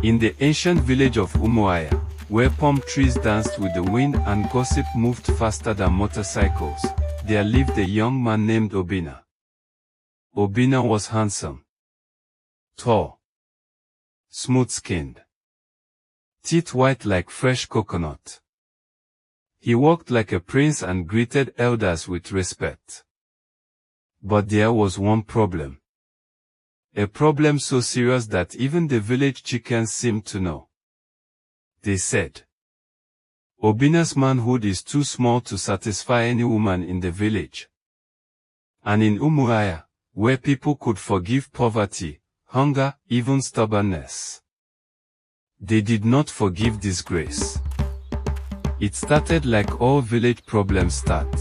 In the ancient village of Umu-Aja, where palm trees danced with the wind and gossip moved faster than motorcycles, there lived a young man named Obinna. Obinna was handsome, tall, smooth-skinned, teeth white like fresh coconut. He walked like a prince and greeted elders with respect. But there was one problem. A problem so serious that even the village chickens seemed to know. They said, Obinna's manhood is too small to satisfy any woman in the village. And in Umu-Aja, where people could forgive poverty, hunger, even stubbornness, they did not forgive disgrace. It started like all village problems start.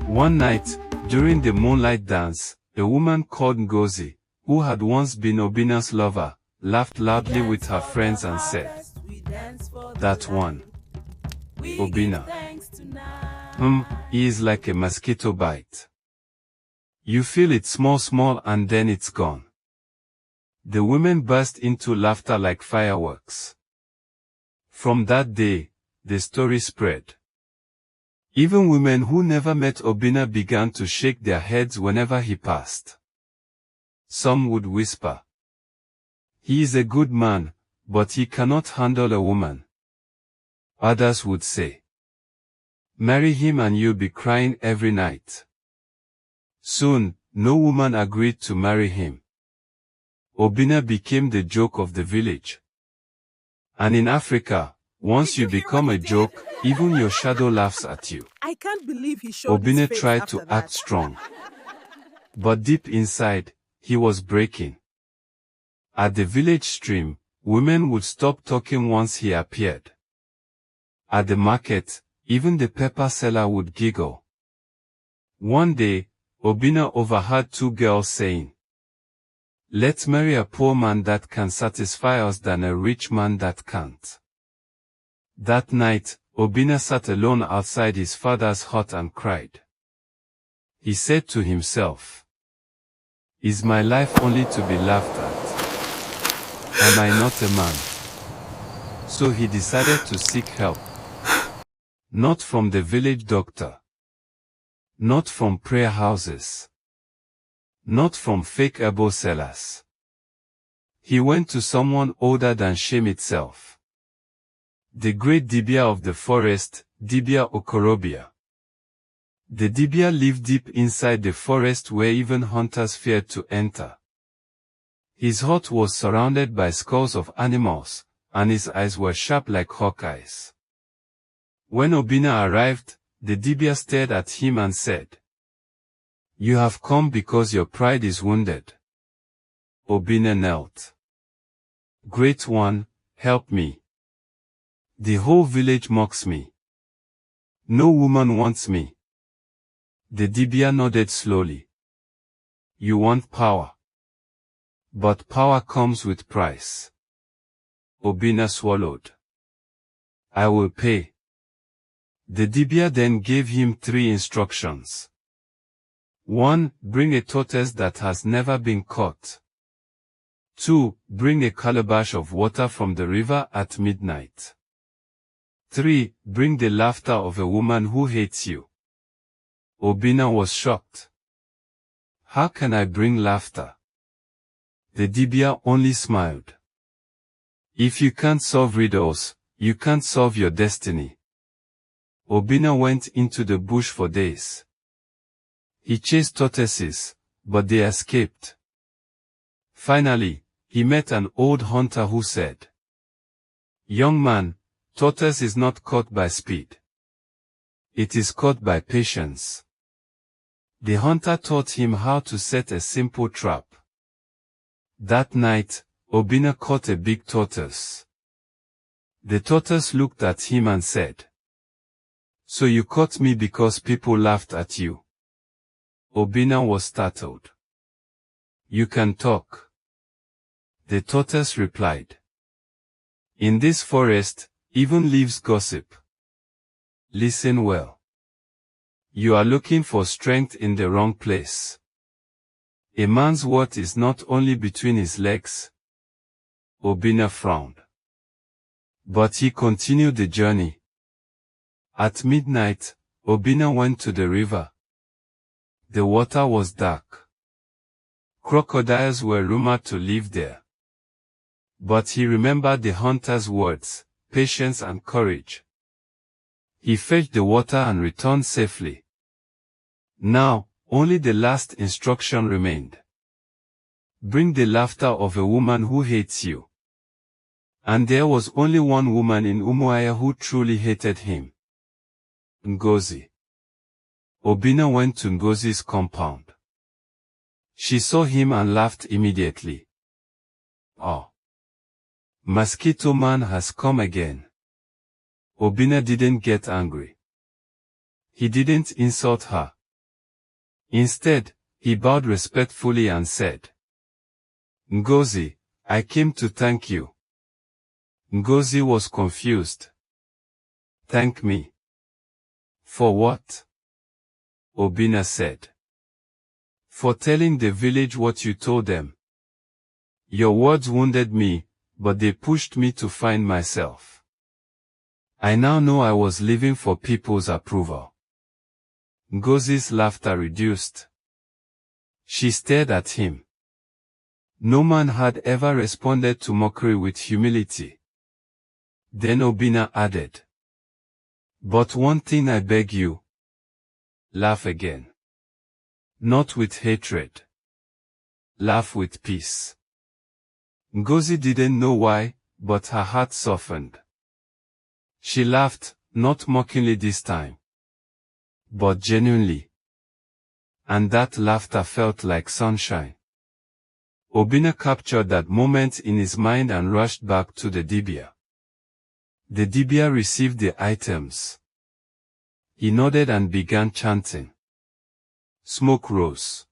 One night, during the moonlight dance, a woman called Ngozi, who had once been Obinna's lover, laughed loudly with her friends and said, "That one, Obinna. He is like a mosquito bite. You feel it small and then it's gone." The women burst into laughter like fireworks. From that day, the story spread. Even women who never met Obinna began to shake their heads whenever he passed. Some would whisper, "He is a good man, but he cannot handle a woman." Others would say, "Marry him and you'll be crying every night." Soon, no woman agreed to marry him. Obinna became the joke of the village. And in Africa, once you become a joke, even your shadow laughs at you. I can't believe he showed Obinna his face tried after to that. act strong. But deep inside, he was breaking. At the village stream, women would stop talking once he appeared. At the market, even the pepper seller would giggle. One day, Obinna overheard two girls saying, "Let's marry a poor man that can satisfy us than a rich man that can't." That night, Obinna sat alone outside his father's hut and cried. He said to himself, "Is my life only to be laughed at? Am I not a man?" So he decided to seek help. Not from the village doctor. Not from prayer houses. Not from fake herbal sellers. He went to someone older than shame itself. The great Dibia of the forest, Dibia Okorobia. The Dibia lived deep inside the forest where even hunters feared to enter. His hut was surrounded by skulls of animals, and his eyes were sharp like hawk eyes. When Obinna arrived, the Dibia stared at him and said, "You have come because your pride is wounded." Obinna knelt. "Great one, help me. The whole village mocks me. No woman wants me." The Dibia nodded slowly. "You want power. But power comes with price." Obinna swallowed. "I will pay." The Dibia then gave him 3 instructions. 1. Bring a tortoise that has never been caught. 2. Bring a calabash of water from the river at midnight. 3. Bring the laughter of a woman who hates you. Obinna was shocked. "How can I bring laughter?" The Dibia only smiled. "If you can't solve riddles, you can't solve your destiny." Obinna went into the bush for days. He chased tortoises, but they escaped. Finally, he met an old hunter who said, "Young man, tortoise is not caught by speed. It is caught by patience." The hunter taught him how to set a simple trap. That night, Obinna caught a big tortoise. The tortoise looked at him and said, "So you caught me because people laughed at you?" Obinna was startled. "You can talk." The tortoise replied, "In this forest, even leaves gossip. Listen well. You are looking for strength in the wrong place. A man's worth is not only between his legs." Obinna frowned. But he continued the journey. At midnight, Obinna went to the river. The water was dark. Crocodiles were rumored to live there. But he remembered the hunter's words, patience and courage. He fetched the water and returned safely. Now, only the last instruction remained. Bring the laughter of a woman who hates you. And there was only one woman in Umu-Aja who truly hated him. Ngozi. Obinna went to Ngozi's compound. She saw him and laughed immediately. Oh. Mosquito Man has come again. Obinna didn't get angry. He didn't insult her. Instead, he bowed respectfully and said, Ngozi, I came to thank you. Ngozi was confused. Thank me. For what? Obinna said. For telling the village what you told them. Your words wounded me, but they pushed me to find myself. I now know I was living for people's approval. Ngozi's laughter reduced. She stared at him. No man had ever responded to mockery with humility. Then Obinna added. But one thing I beg you. Laugh again. Not with hatred. Laugh with peace. Ngozi didn't know why, but her heart softened. She laughed, not mockingly this time, but genuinely. And that laughter felt like sunshine. Obinna captured that moment in his mind and rushed back to the Dibia. The Dibia received the items. He nodded and began chanting. Smoke rose.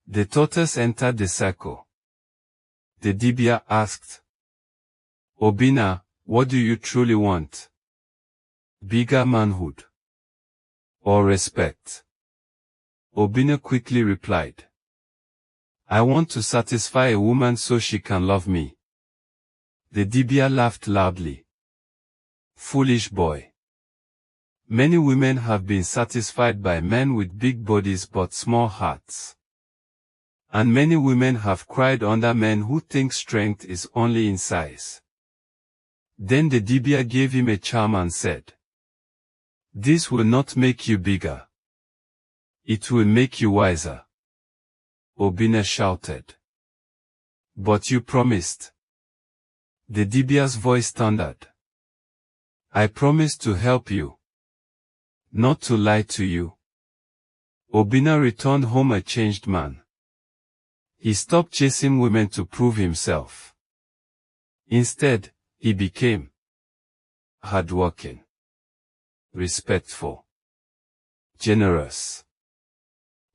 The tortoise entered the circle. The Dibia asked, Obinna, what do you truly want? Bigger manhood? Or respect? Obinna quickly replied. I want to satisfy a woman so she can love me. The Dibia laughed loudly. Foolish boy. Many women have been satisfied by men with big bodies but small hearts. And many women have cried under men who think strength is only in size. Then the Dibia gave him a charm and said, This will not make you bigger. It will make you wiser. Obinna shouted. But you promised. The Dibia's voice thundered. I promised to help you. Not to lie to you. Obinna returned home a changed man. He stopped chasing women to prove himself. Instead, he became hardworking, respectful, generous,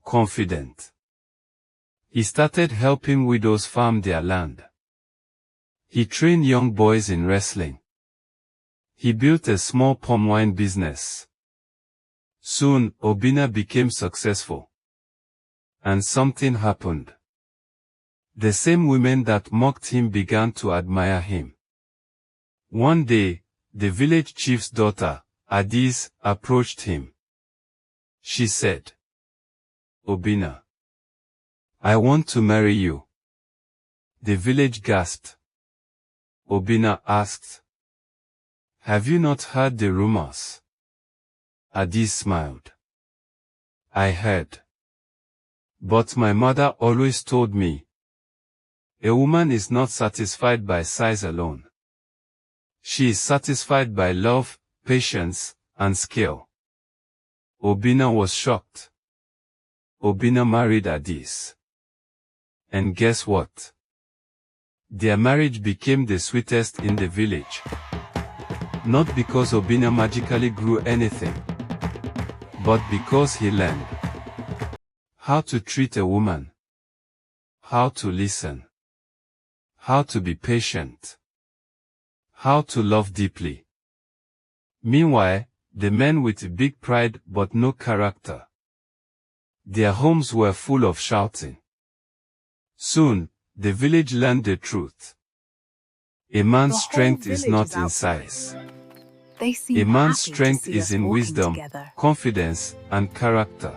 confident. He started helping widows farm their land. He trained young boys in wrestling. He built a small palm wine business. Soon, Obinna became successful. And something happened. The same women that mocked him began to admire him. One day, the village chief's daughter, Adis, approached him. She said, Obinna, I want to marry you. The village gasped. Obinna asked, Have you not heard the rumors? Adis smiled. I heard. But my mother always told me, a woman is not satisfied by size alone. She is satisfied by love, patience, and skill. Obinna was shocked. Obinna married Adis. And guess what? Their marriage became the sweetest in the village. Not because Obinna magically grew anything, but because he learned how to treat a woman, how to listen, how to be patient, how to love deeply. Meanwhile, the men with big pride but no character. Their homes were full of shouting. Soon, the village learned the truth. A man's The strength whole is village not is in out for it. size. They seem A man's happy to strength see is us in walking wisdom, together. confidence, and character.